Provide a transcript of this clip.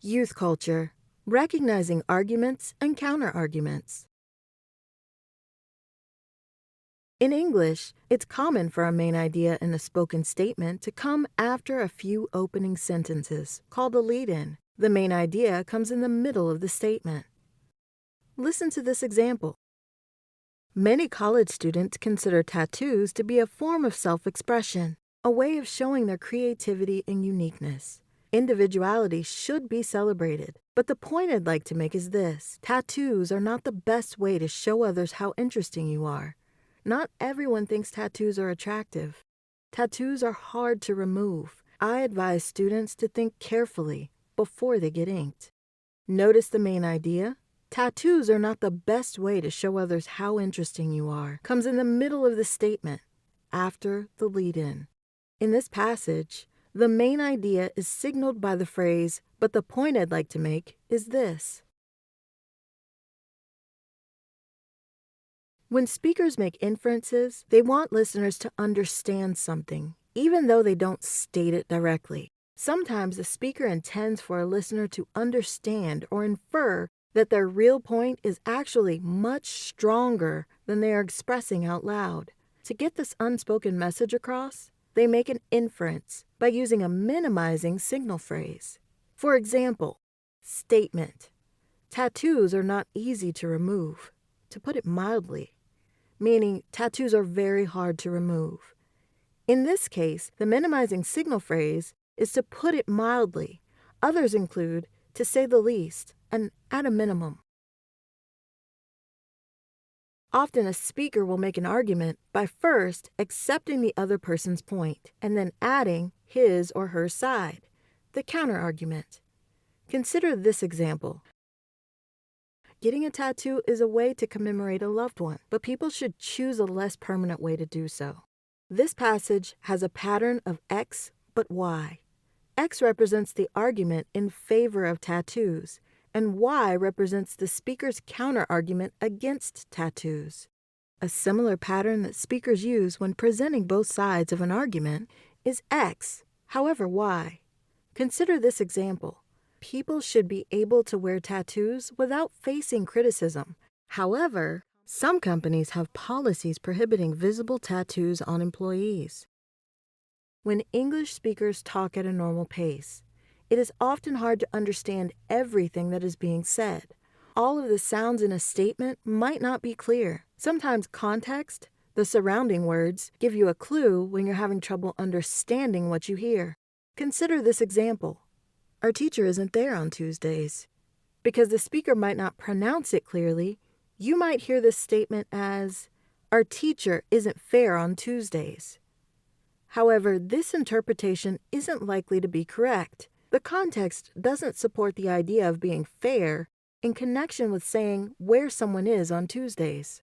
Youth culture, recognizing arguments and counter-arguments. In English, it's common for a main idea in a spoken statement to come after a few opening sentences, called a lead-in. The main idea comes in the middle of the statement. Listen to this example. Many college students consider tattoos to be a form of self-expression, a way of showing their creativity and uniqueness. Individuality should be celebrated, but the point I'd like to make is this: tattoos are not the best way to show others how interesting you are. Not everyone thinks tattoos are attractive. Tattoos are hard to remove. I advise students to think carefully before they get inked. Notice the main idea? Tattoos are not the best way to show others how interesting you are. Comes in the middle of the statement, after the lead-in. In this passage, the main idea is signaled by the phrase, but the point I'd like to make is this. When speakers make inferences, they want listeners to understand something, even though they don't state it directly. Sometimes the speaker intends for a listener to understand or infer that their real point is actually much stronger than they are expressing out loud. To get this unspoken message across, they make an inference by using a minimizing signal phrase. For example, statement: tattoos are not easy to remove, to put it mildly, meaning tattoos are very hard to remove. In this case, the minimizing signal phrase is to put it mildly. Others include to say the least and at a minimum. Often a speaker will make an argument by first accepting the other person's point and then adding his or her side, the counter-argument. Consider this example. Getting a tattoo is a way to commemorate a loved one, but people should choose a less permanent way to do so. This passage has a pattern of X but Y. X represents the argument in favor of tattoos, and Y represents the speaker's counter-argument against tattoos. A similar pattern that speakers use when presenting both sides of an argument is X, however Y. Consider this example. People should be able to wear tattoos without facing criticism. However, some companies have policies prohibiting visible tattoos on employees. When English speakers talk at a normal pace, it is often hard to understand everything that is being said. All of the sounds in a statement might not be clear. Sometimes context, the surrounding words, give you a clue when you're having trouble understanding what you hear. Consider this example. Our teacher isn't there on Tuesdays. Because the speaker might not pronounce it clearly, you might hear this statement as, our teacher isn't fair on Tuesdays. However, this interpretation isn't likely to be correct. The context doesn't support the idea of being fair in connection with saying where someone is on Tuesdays.